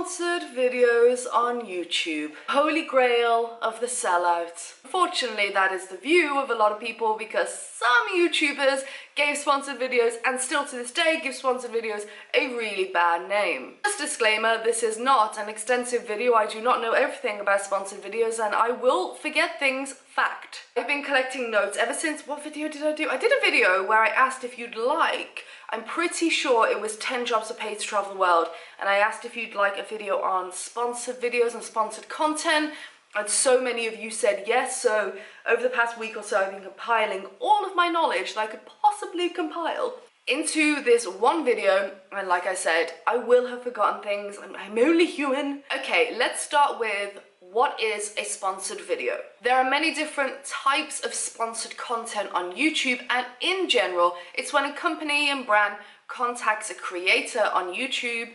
Sponsored videos on YouTube. Holy grail of the sellout. Unfortunately, that is the view of a lot of people because some YouTubers gave sponsored videos and still to this day give sponsored videos a really bad name. Just disclaimer, this is not an extensive video. I do not know everything about sponsored videos and I will forget things. Fact. I've been collecting notes ever since, what video did I do? I did a video where I asked if you'd like, I'm pretty sure it was 10 jobs to pay to travel the world, and I asked if you'd like a video on sponsored videos and sponsored content, and so many of you said yes. So over the past week or so I've been compiling all of my knowledge that I could possibly compile into this one video, and like I said, I will have forgotten things. I'm only human. Okay, let's start with what is a sponsored video? There are many different types of sponsored content on YouTube, and in general, it's when a company and brand contacts a creator on YouTube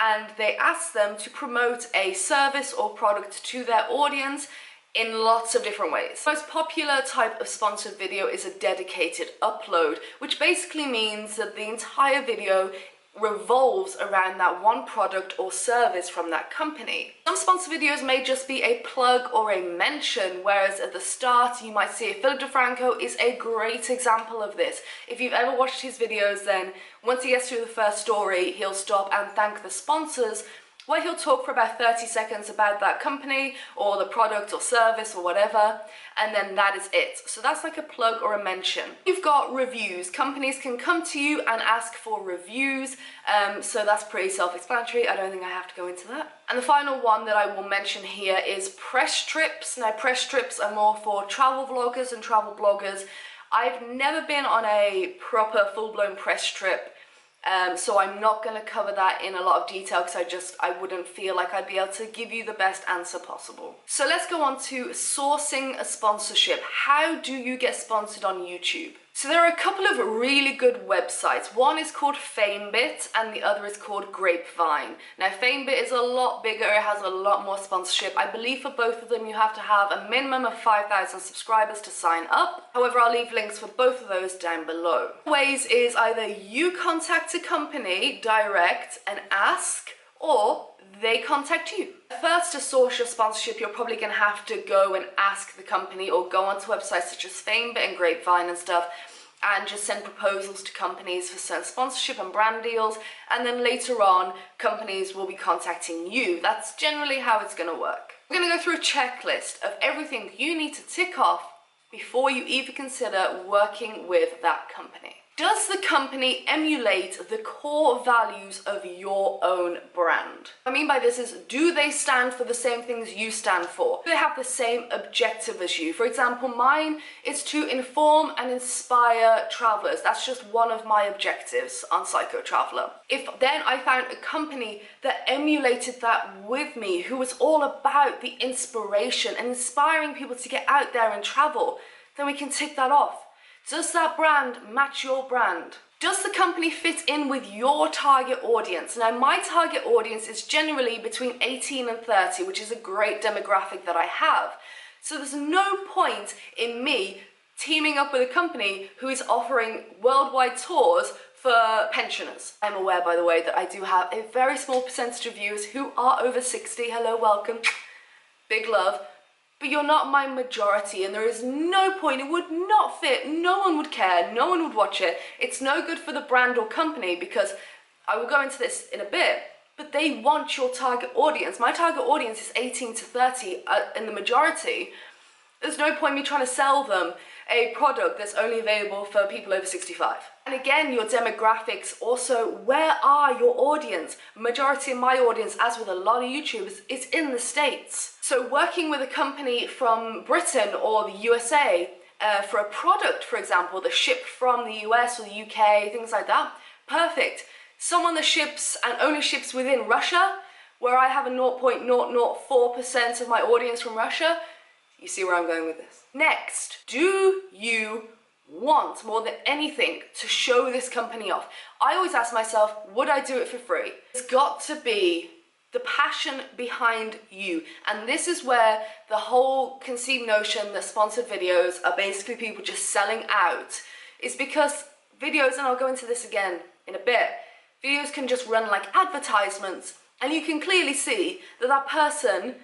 and they ask them to promote a service or product to their audience in lots of different ways. The most popular type of sponsored video is a dedicated upload, which basically means that the entire video revolves around that one product or service from that company. Some sponsored videos may just be a plug or a mention, whereas at the start you might see Philip DeFranco is a great example of this. If you've ever watched his videos, then once he gets through the first story, he'll stop and thank the sponsors, where he'll talk for about 30 seconds about that company or the product or service or whatever, and then that is it. So that's like a plug or a mention. You've got reviews. Companies can come to you and ask for reviews, so that's pretty self-explanatory. I don't think I have to go into that. And the final one that I will mention here is press trips. Now, press trips are more for travel vloggers and travel bloggers. I've never been on a proper full-blown press trip, so I'm not going to cover that in a lot of detail because I wouldn't feel like I'd be able to give you the best answer possible. So let's go on to sourcing a sponsorship. How do you get sponsored on YouTube? So there are a couple of really good websites. One is called FameBit and the other is called Grapevine. Now FameBit is a lot bigger, it has a lot more sponsorship. I believe for both of them you have to have a minimum of 5,000 subscribers to sign up. However, I'll leave links for both of those down below. Ways is either you contact a company direct and ask, or they contact you. First, to source your sponsorship, you're probably going to have to go and ask the company or go onto websites such as FameBit and Grapevine and stuff and just send proposals to companies for certain sponsorship and brand deals, and then later on companies will be contacting you. That's generally how it's going to work. We're going to go through a checklist of everything you need to tick off before you even consider working with that company. Does the company emulate the core values of your own brand? What I mean by this is, do they stand for the same things you stand for? Do they have the same objective as you? For example, mine is to inform and inspire travelers. That's just one of my objectives on PsychoTraveller. If then I found a company that emulated that with me, who was all about the inspiration and inspiring people to get out there and travel, then we can tick that off. Does that brand match your brand? Does the company fit in with your target audience? Now, my target audience is generally between 18 and 30, which is a great demographic that I have. So there's no point in me teaming up with a company who is offering worldwide tours for pensioners. I'm aware, by the way, that I do have a very small percentage of viewers who are over 60. Hello, welcome. Big love. But you're not my majority, and there is no point. It would not fit. No one would care. No one would watch it. It's no good for the brand or company, because I will go into this in a bit, but they want your target audience. My target audience is 18 to 30 in the majority. There's no point me trying to sell them a product that's only available for people over 65. And again, your demographics also, where are your audience? Majority of my audience, as with a lot of YouTubers, is in the States. So working with a company from Britain or the USA for a product, for example, that's shipped from the US or the UK, things like that, perfect. Someone that ships and only ships within Russia, where I have a 0.004% of my audience from Russia, you see where I'm going with this. Next, do you want more than anything to show this company off? I always ask myself, would I do it for free? It's got to be the passion behind you. And this is where the whole conceived notion that sponsored videos are basically people just selling out, is because videos, and I'll go into this again in a bit, videos can just run like advertisements and you can clearly see that that person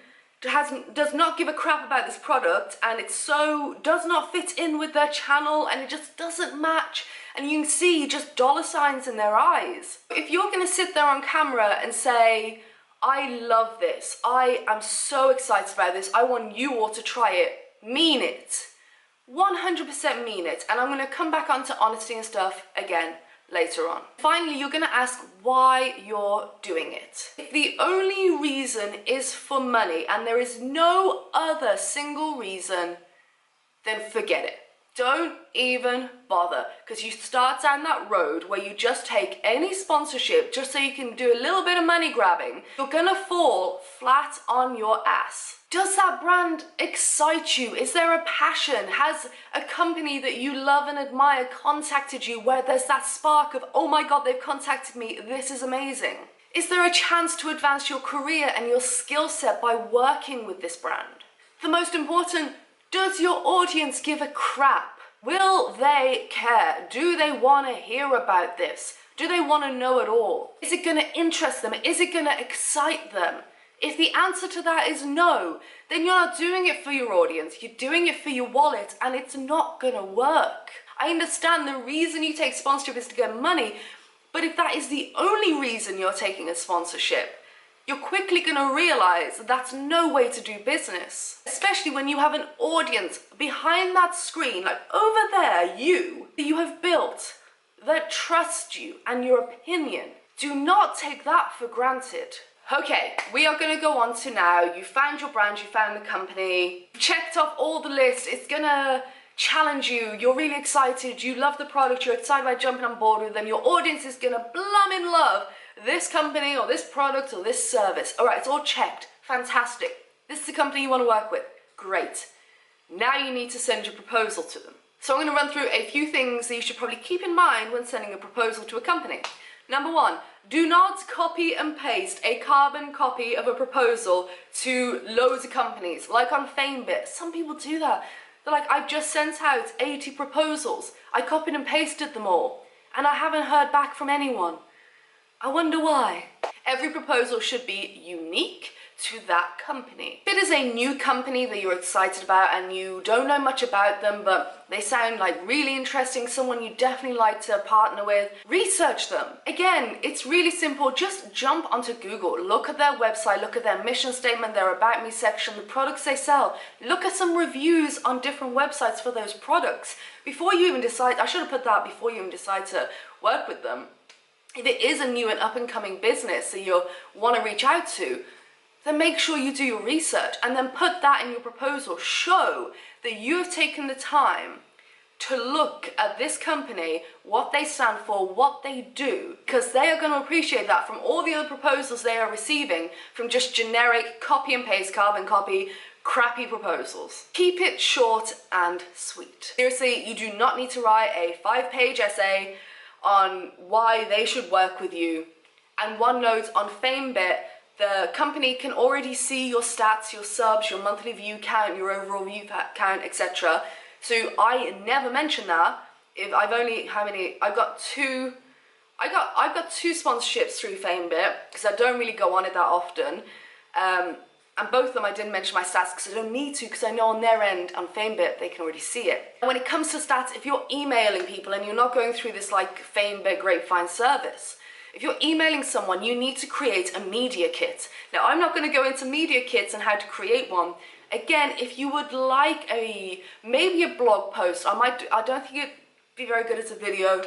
does not give a crap about this product, and it so does not fit in with their channel, and it just doesn't match, and you can see just dollar signs in their eyes. If you're going to sit there on camera and say, I love this, I am so excited about this, I want you all to try it, mean it. 100% mean it. And I'm going to come back onto honesty and stuff again later on. Finally, you're going to ask why you're doing it. If the only reason is for money and there is no other single reason, then forget it. Don't even bother, because you start down that road where you just take any sponsorship just so you can do a little bit of money grabbing. You're gonna fall flat on your ass. Does that brand excite you? Is there a passion? Has a company that you love and admire contacted you where there's that spark of, oh my God, they've contacted me, this is amazing? Is there a chance to advance your career and your skill set by working with this brand? The most important, does your audience give a crap? Will they care? Do they want to hear about this? Do they want to know at all? Is it going to interest them? Is it going to excite them? If the answer to that is no, then you're not doing it for your audience, you're doing it for your wallet, and it's not going to work. I understand the reason you take sponsorship is to get money, but if that is the only reason you're taking a sponsorship, you're quickly going to realize that that's no way to do business. Especially when you have an audience behind that screen, like over there, you have built, that trust you and your opinion. Do not take that for granted. Okay, we are going to go on to now, you found your brand, you found the company, you've checked off all the lists, it's going to challenge you, you're really excited, you love the product, you're excited about jumping on board with them, your audience is going to plumb in love this company or this product or this service. All right, it's all checked. Fantastic. This is the company you want to work with. Great. Now you need to send your proposal to them. So I'm going to run through a few things that you should probably keep in mind when sending a proposal to a company. Number one, do not copy and paste a carbon copy of a proposal to loads of companies, like on FameBit. Some people do that. They're like, I've just sent out 80 proposals. I copied and pasted them all, and I haven't heard back from anyone. I wonder why. Every proposal should be unique to that company. If it is a new company that you're excited about and you don't know much about them, but they sound like really interesting, someone you definitely like to partner with, research them. Again, it's really simple. Just jump onto Google, look at their website, look at their mission statement, their About Me section, the products they sell. Look at some reviews on different websites for those products. Before you even decide, I should have put that before you even decide to work with them. If it is a new and up-and-coming business that you want to reach out to, then make sure you do your research and then put that in your proposal. Show that you have taken the time to look at this company, what they stand for, what they do, because they are going to appreciate that from all the other proposals they are receiving from just generic copy and paste, carbon copy, crappy proposals. Keep it short and sweet. Seriously, you do not need to write a 5-page essay on why they should work with you. And one note on FameBit, the company can already see your stats, your subs, your monthly view count, your overall view count, etc. So I never mention that. If I've only, I've got two sponsorships through FameBit because I don't really go on it that often. And both of them I didn't mention my stats because I don't need to, because I know on their end, on FameBit, they can already see it. And when it comes to stats, if you're emailing people and you're not going through this like FameBit grapevine service, if you're emailing someone, you need to create a media kit. Now, I'm not going to go into media kits and how to create one. Again, if you would like maybe a blog post, I don't think it'd be very good as a video.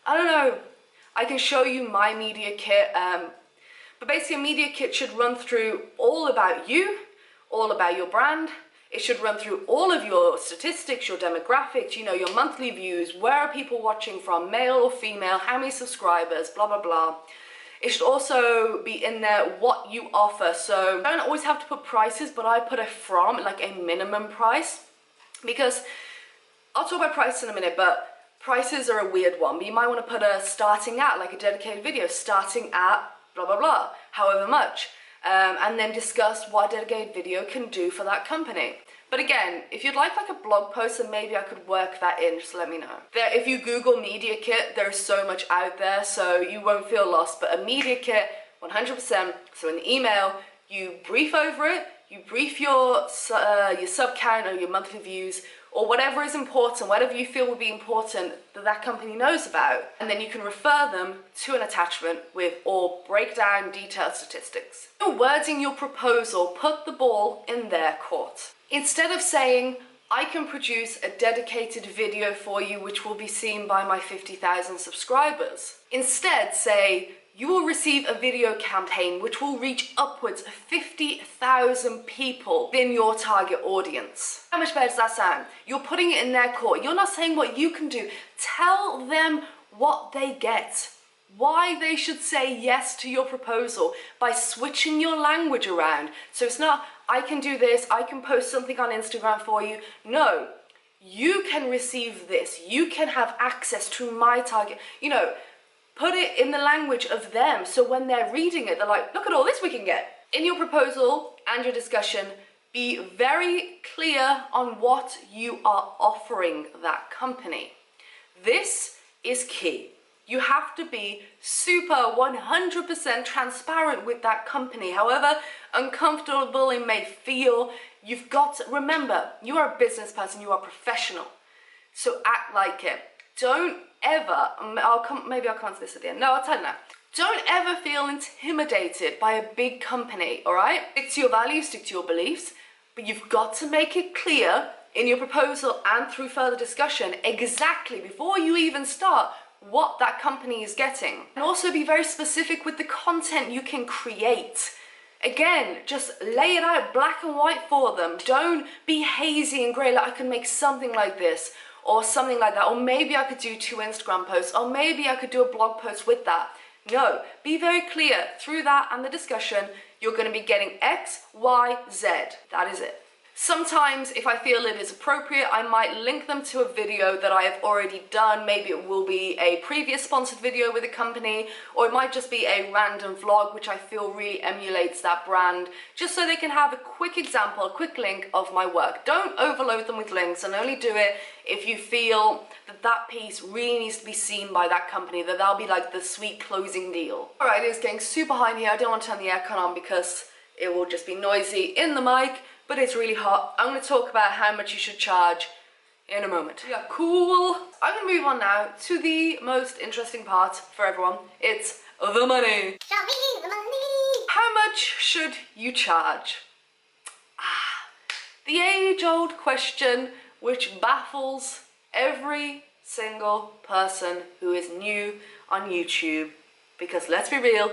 I don't know. I can show you my media kit. But basically a media kit should run through all about you, all about your brand. It should run through all of your statistics, your demographics, you know, your monthly views, where are people watching from, male or female, how many subscribers, blah, blah, blah. It should also be in there what you offer. So you don't always have to put prices, but I put like a minimum price, because I'll talk about prices in a minute, but prices are a weird one. But you might want to put a starting at, like a dedicated video, starting at blah, blah, blah, however much, and then discuss what a dedicated video can do for that company. But again, if you'd like a blog post, then maybe I could work that in, just let me know. If you Google media kit, there's so much out there, so you won't feel lost, but a media kit, 100%. So in the email, you brief over it, you brief your sub count or your monthly views, or whatever is important, whatever you feel would be important that that company knows about, and then you can refer them to an attachment with or break down detailed statistics. You're wording your proposal, put the ball in their court. Instead of saying, I can produce a dedicated video for you which will be seen by my 50,000 subscribers. Instead, say, you will receive a video campaign which will reach upwards of 50,000 people in your target audience. How much better does that sound? You're putting it in their court. You're not saying what you can do. Tell them what they get. Why they should say yes to your proposal by switching your language around. So it's not, I can do this, I can post something on Instagram for you. No, you can receive this. You can have access to my target. You know, put it in the language of them, so when they're reading it, they're like, look at all this we can get. In your proposal and your discussion, be very clear on what you are offering that company. This is key. You have to be super 100% transparent with that company. However uncomfortable it may feel, you've got to remember, you are a business person, you are professional. So act like it. Don't ever, maybe I'll come to this at the end. No, I'll tell you now. Don't ever feel intimidated by a big company, all right? Stick to your values, stick to your beliefs, but you've got to make it clear in your proposal and through further discussion exactly before you even start what that company is getting. And also be very specific with the content you can create. Again, just lay it out black and white for them. Don't be hazy and grey, like I can make something like this or something like that, or maybe I could do 2 Instagram posts, or maybe I could do a blog post with that. No, be very clear. Through that and the discussion, you're going to be getting X, Y, Z. That is it. Sometimes, if I feel it is appropriate, I might link them to a video that I have already done. Maybe it will be a previous sponsored video with a company, or it might just be a random vlog, which I feel really emulates that brand, just so they can have a quick example, a quick link of my work. Don't overload them with links, and only do it if you feel that that piece really needs to be seen by that company, that that'll be like the sweet closing deal. All right, it's getting super hot in here. I don't want to turn the aircon on because it will just be noisy in the mic. But it's really hot. I'm going to talk about how much you should charge in a moment. Yeah, cool. I'm going to move on now to the most interesting part for everyone. It's the money. Show me the money. How much should you charge? The age-old question which baffles every single person who is new on YouTube. Because let's be real,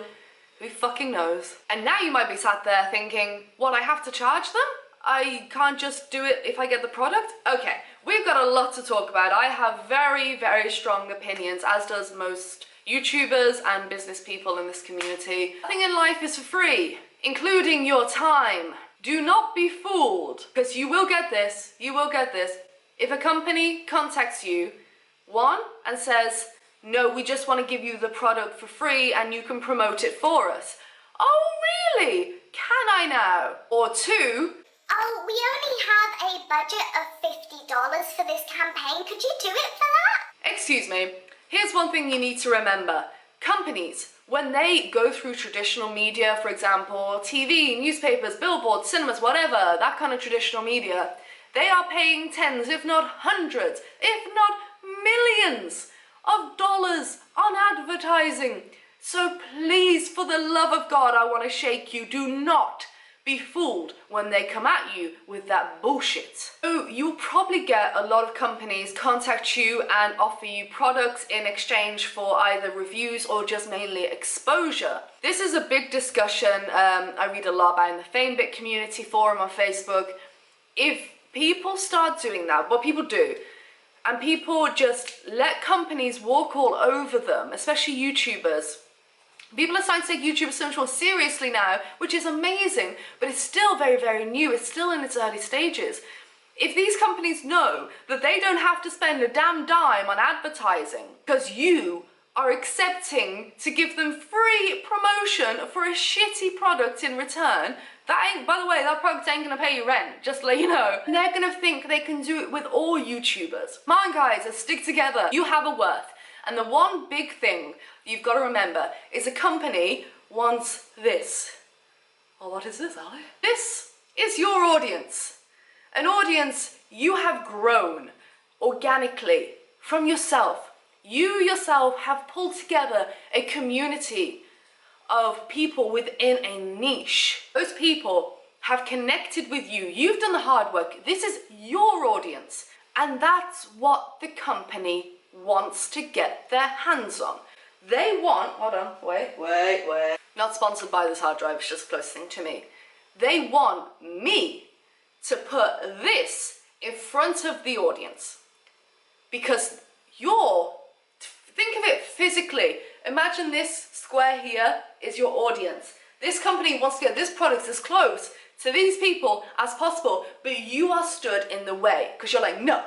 who fucking knows? And now you might be sat there thinking, what, I have to charge them? I can't just do it if I get the product? Okay, we've got a lot to talk about. I have very, very strong opinions, as does most YouTubers and business people in this community. Nothing in life is for free, including your time. Do not be fooled, because you will get this, If a company contacts you, one, and says, no, we just want to give you the product for free and you can promote it for us. Oh, really? Can I now? Or two, oh, we only have a budget of $50 for this campaign. Could you do it for that? Excuse me. Here's one thing you need to remember. Companies, when they go through traditional media, for example, TV, newspapers, billboards, cinemas, whatever, that kind of traditional media, they are paying tens, if not hundreds, if not millions of dollars on advertising. So please, for the love of God, I want to shake you. Do not be fooled when they come at you with that bullshit. So you'll probably get a lot of companies contact you and offer you products in exchange for either reviews or just mainly exposure. This is a big discussion I read a lot about in the FameBit community forum on Facebook. If people start doing that, what people do, and people just let companies walk all over them, especially YouTubers. People are starting to take YouTube so much more seriously now, which is amazing, but it's still very, very new. It's still in its early stages. If these companies know that they don't have to spend a damn dime on advertising because you are accepting to give them free promotion for a shitty product in return, that ain't, by the way, that product ain't gonna pay you rent, just to let you know. And they're gonna think they can do it with all YouTubers. Come on guys, let's stick together. You have a worth. And the one big thing you've got to remember is a company wants this. Well, what is this, Ali? This is your audience. An audience you have grown organically from yourself. You yourself have pulled together a community of people within a niche. Those people have connected with you. You've done the hard work. This is your audience. And that's what the company wants to get their hands on. They want, hold on, wait. Not sponsored by this hard drive, it's just the closest thing to me. They want me to put this in front of the audience. Because think of it physically. Imagine this square here is your audience. This company wants to get this product as close to these people as possible, but you are stood in the way because you're like, no,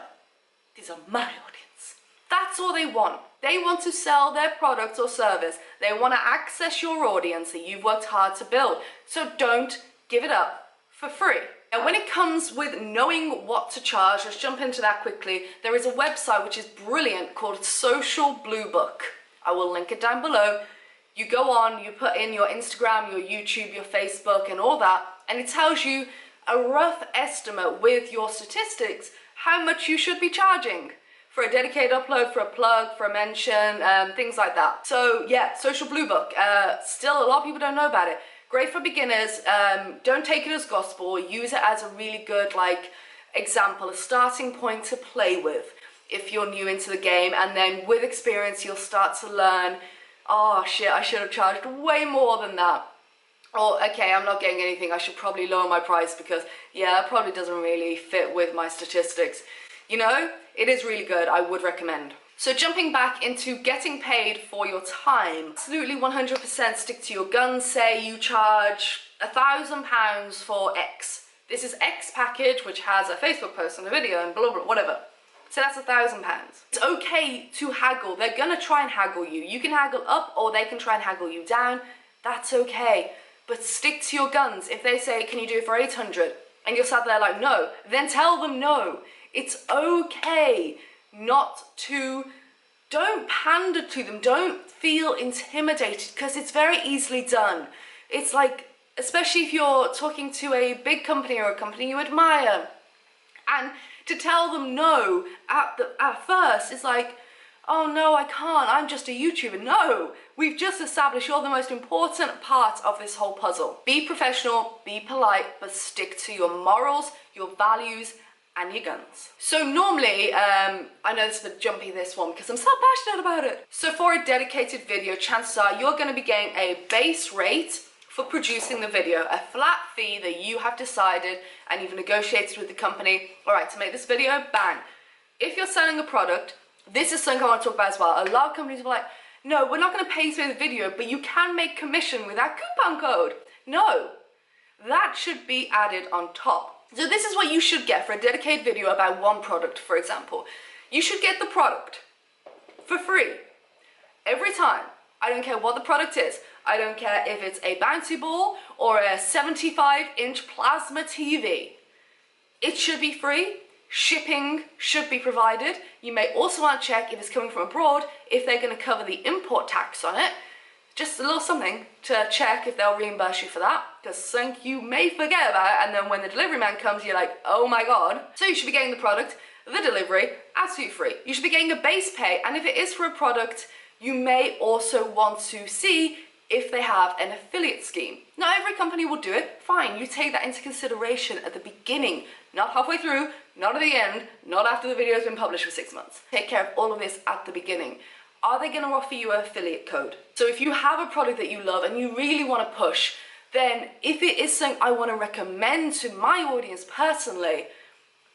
these are my audience. That's all they want. They want to sell their product or service. They want to access your audience that you've worked hard to build. So don't give it up for free. Now, when it comes with knowing what to charge, let's jump into that quickly. There is a website which is brilliant called Social Blue Book. I will link it down below. You go on, you put in your Instagram, your YouTube, your Facebook and all that, and it tells you a rough estimate with your statistics how much you should be charging for a dedicated upload, for a plug, for a mention, things like that. So yeah, Social Blue Book. Still, a lot of people don't know about it. Great for beginners. Don't take it as gospel. Use it as a really good example, a starting point to play with if you're new into the game, and then with experience you'll start to learn, oh shit, I should have charged way more than that. Or, okay, I'm not getting anything, I should probably lower my price because, yeah, that probably doesn't really fit with my statistics. You know, it is really good, I would recommend. So jumping back into getting paid for your time, absolutely 100% stick to your guns. Say you charge £1,000 for X. This is X package, which has a Facebook post and a video and blah, blah, whatever. So that's £1,000. It's okay to haggle. They're gonna try and haggle you. You can haggle up or they can try and haggle you down. That's okay. But stick to your guns. If they say, can you do it for 800? And you're sat there like, no, then tell them no. It's okay don't pander to them. Don't feel intimidated because it's very easily done. It's like, especially if you're talking to a big company or a company you admire, and to tell them no at first is like, oh no, I can't, I'm just a YouTuber. No, we've just established you're the most important part of this whole puzzle. Be professional, be polite, but stick to your morals, your values, and your guns. So normally, I know this is a bit jumpy, this one, because I'm so passionate about it. So for a dedicated video, chances are you're going to be getting a base rate for producing the video, a flat fee that you have decided and you've negotiated with the company. All right, to make this video, bang. If you're selling a product, this is something I want to talk about as well. A lot of companies are like, no, we're not going to pay you for the video, but you can make commission with that coupon code. No, that should be added on top. So this is what you should get for a dedicated video about one product, for example. You should get the product for free every time. I don't care what the product is. I don't care if it's a bouncy ball or a 75-inch plasma TV. It should be free. Shipping should be provided. You may also want to check if it's coming from abroad, if they're going to cover the import tax on it. Just a little something to check if they'll reimburse you for that, because something you may forget about, and then when the delivery man comes, you're like, oh my god. So you should be getting the product, the delivery, absolutely free. You should be getting a base pay, and if it is for a product, you may also want to see if they have an affiliate scheme. Not every company will do it, fine. You take that into consideration at the beginning, not halfway through, not at the end, not after the video has been published for 6 months. Take care of all of this at the beginning. Are they going to offer you an affiliate code? So if you have a product that you love and you really want to push, then if it is something I want to recommend to my audience personally,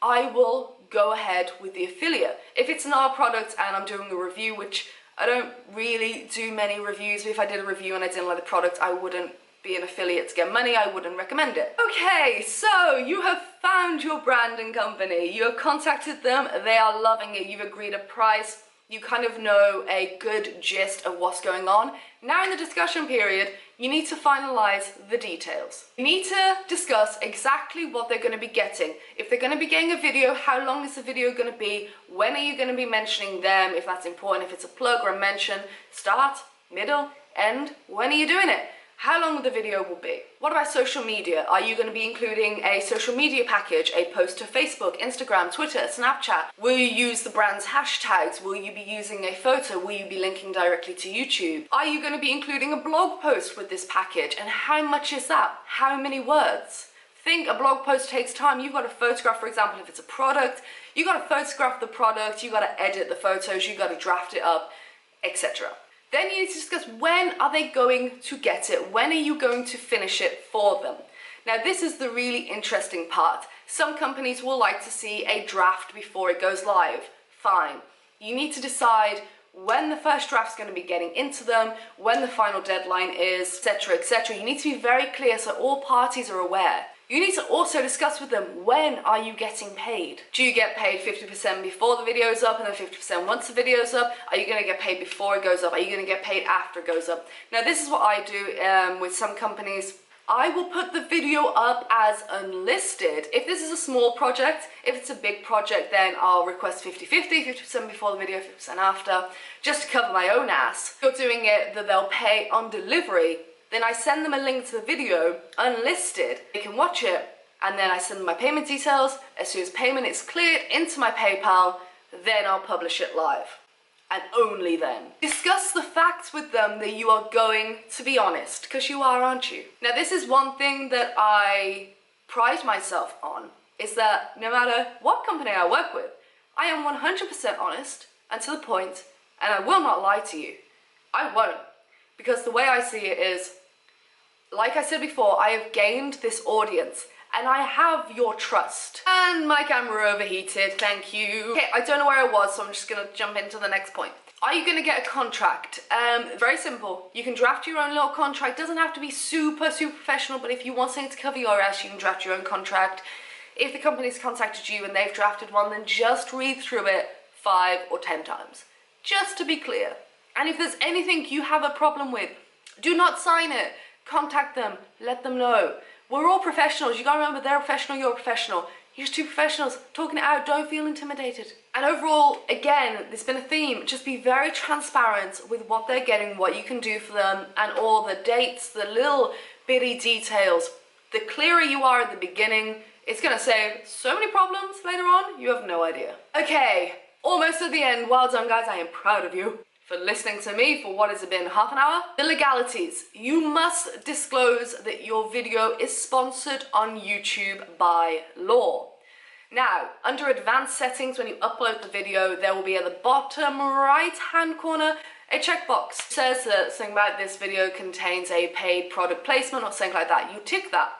I will go ahead with the affiliate. If it's an art product and I'm doing a review, which I don't really do many reviews, but if I did a review and I didn't like the product, I wouldn't be an affiliate to get money, I wouldn't recommend it. Okay, so you have found your brand and company. You have contacted them, they are loving it, you've agreed a price, you kind of know a good gist of what's going on. Now in the discussion period, you need to finalize the details. You need to discuss exactly what they're going to be getting. If they're going to be getting a video, how long is the video going to be? When are you going to be mentioning them, if that's important, if it's a plug or a mention? Start, middle, end, when are you doing it? how long the video will be. What about social media? Are you going to be including a social media package, a post to Facebook, Instagram, Twitter, Snapchat? Will you use the brand's hashtags? Will you be using a photo? Will you be linking directly to YouTube? Are you going to be including a blog post with this package? And how much is that? How many words? Think a blog post takes time. You've got to photograph, for example, if it's a product, you've got to photograph the product, you've got to edit the photos, you've got to draft it up, etc. Then you need to discuss, when are they going to get it? When are you going to finish it for them? Now, this is the really interesting part. Some companies will like to see a draft before it goes live. Fine. You need to decide when the first draft's going to be getting into them, when the final deadline is, etc., etc. You need to be very clear so all parties are aware. You need to also discuss with them, when are you getting paid? Do you get paid 50% before the video is up and then 50% once the video is up? Are you going to get paid before it goes up? Are you going to get paid after it goes up? Now, this is what I do with some companies. I will put the video up as unlisted. If this is a small project, if it's a big project, then I'll request 50-50, 50% before the video, 50% after, just to cover my own ass. If you're doing it that they'll pay on delivery, then I send them a link to the video unlisted. They can watch it, and then I send them my payment details. As soon as payment is cleared into my PayPal, then I'll publish it live. And only then. Discuss the facts with them that you are going to be honest, because you are, aren't you? Now, this is one thing that I pride myself on, is that no matter what company I work with, I am 100% honest and to the point, and I will not lie to you. I won't. Because the way I see it is, like I said before, I have gained this audience and I have your trust. And my camera overheated, thank you. Okay, I don't know where I was, so I'm just gonna jump into the next point. Are you gonna get a contract? Very simple. You can draft your own little contract. It doesn't have to be super professional, but if you want something to cover your ass, you can draft your own contract. If the company's contacted you and they've drafted one, then just read through it 5 or 10 times, just to be clear. And if there's anything you have a problem with, do not sign it. Contact them, let them know. We're all professionals. You gotta remember, they're a professional, you're a professional. You're just two professionals talking it out. Don't feel intimidated. And overall, again, there's been a theme. Just be very transparent with what they're getting, what you can do for them, and all the dates, the little bitty details. The clearer you are at the beginning, it's gonna save so many problems later on, you have no idea. Okay, almost at the end. Well done, guys. I am proud of you for listening to me for what has it been, half an hour? The legalities. You must disclose that your video is sponsored on YouTube by law. Now, under advanced settings, when you upload the video, there will be at the bottom right hand corner a checkbox. It says that something about this video contains a paid product placement or something like that. You tick that.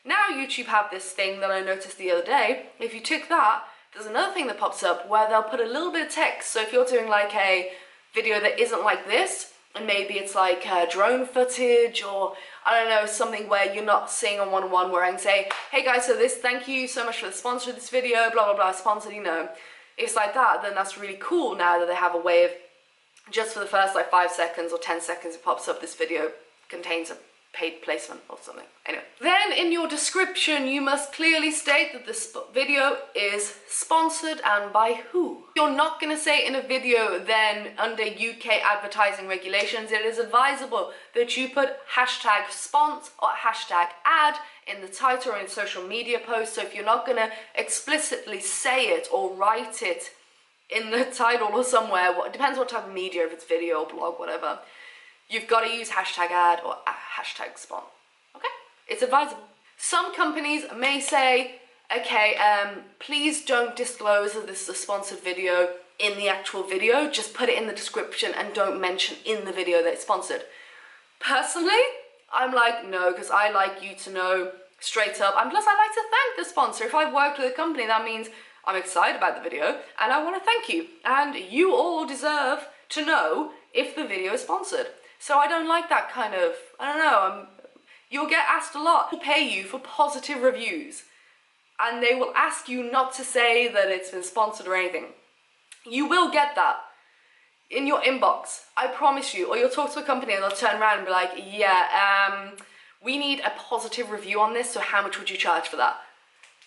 Now YouTube have this thing that I noticed the other day. If you tick that, there's another thing that pops up where they'll put a little bit of text. So if you're doing like a video that isn't like this, and maybe it's like drone footage, or I don't know, something where you're not seeing on one-on-one, where I can say, hey guys, so this, thank you so much for the sponsor of this video, blah blah blah, sponsored, you know. It's like that, then that's really cool now that they have a way of, just for the first like 5 seconds or 10 seconds it pops up, this video contains a paid placement or something. Anyway, then in your description you must clearly state that this video is sponsored and by who. You're not going to say in a video then under UK advertising regulations it is advisable that you put hashtag sponsor or hashtag ad in the title or in social media posts. So if you're not going to explicitly say it or write it in the title or somewhere, it depends what type of media, if it's video or blog, whatever, you've got to use hashtag ad or hashtag spon. Okay? It's advisable. Some companies may say, okay, please don't disclose that this is a sponsored video in the actual video. Just put it in the description and don't mention in the video that it's sponsored. Personally, I'm like, no, because I like you to know straight up. And plus, I like to thank the sponsor. If I've worked with a company, that means I'm excited about the video and I want to thank you. And you all deserve to know if the video is sponsored. So I don't like that kind of, I don't know, you'll get asked a lot. People pay you for positive reviews and they will ask you not to say that it's been sponsored or anything. You will get that in your inbox, I promise you. Or you'll talk to a company and they'll turn around and be like, yeah, we need a positive review on this, so how much would you charge for that?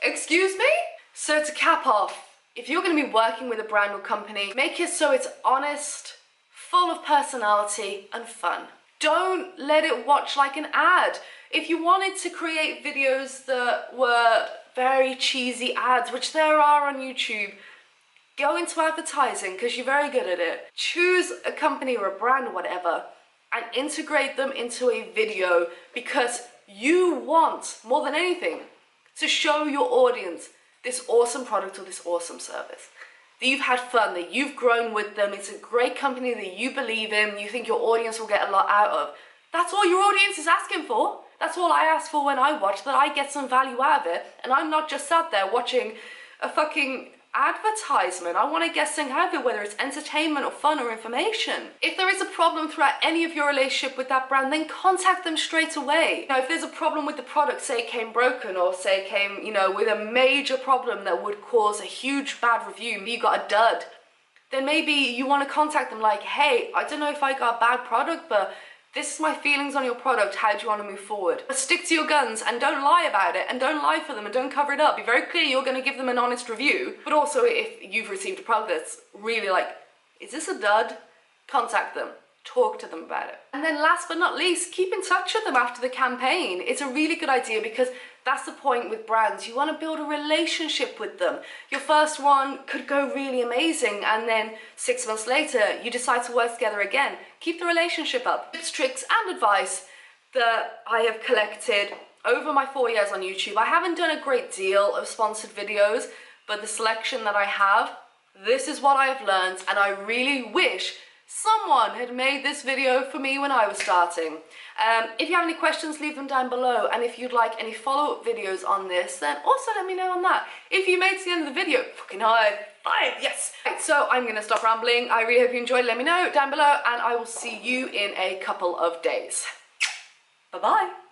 Excuse me? So to cap off, if you're going to be working with a brand or company, make it so it's honest, full of personality and fun. Don't let it watch like an ad. If you wanted to create videos that were very cheesy ads, which there are on YouTube, go into advertising because you're very good at it. Choose a company or a brand or whatever and integrate them into a video because you want, more than anything, to show your audience this awesome product or this awesome service. That you've had fun, that you've grown with them, it's a great company that you believe in, you think your audience will get a lot out of. That's all your audience is asking for. That's all I ask for when I watch, that I get some value out of it, and I'm not just sat there watching a fucking advertisement. I want to get something out of it, whether it's entertainment or fun or information. If there is a problem throughout any of your relationship with that brand, then contact them straight away. You know, if there's a problem with the product, say it came broken, or say it came, you know, with a major problem that would cause a huge bad review, you got a dud, then maybe you want to contact them like, hey, I don't know if I got a bad product, but this is my feelings on your product, how do you want to move forward? But stick to your guns and don't lie about it, and don't lie for them, and don't cover it up. Be very clear you're going to give them an honest review, but also if you've received a product that's really like, is this a dud? Contact them. Talk to them about it. And then last but not least, keep in touch with them after the campaign. It's a really good idea because that's the point with brands. You want to build a relationship with them. Your first one could go really amazing and then 6 months later you decide to work together again. Keep the relationship up. Tips, tricks and advice that I have collected over my 4 years on YouTube. I haven't done a great deal of sponsored videos, but the selection that I have, this is what I have learned, and I really wish someone had made this video for me when I was starting. If you have any questions, leave them down below, and if you'd like any follow-up videos on this, then also let me know on that. If you made it to the end of the video, fucking high five, yes! Right, so I'm gonna stop rambling. I really hope you enjoyed. Let me know down below, and I will see you in a couple of days. Bye-bye.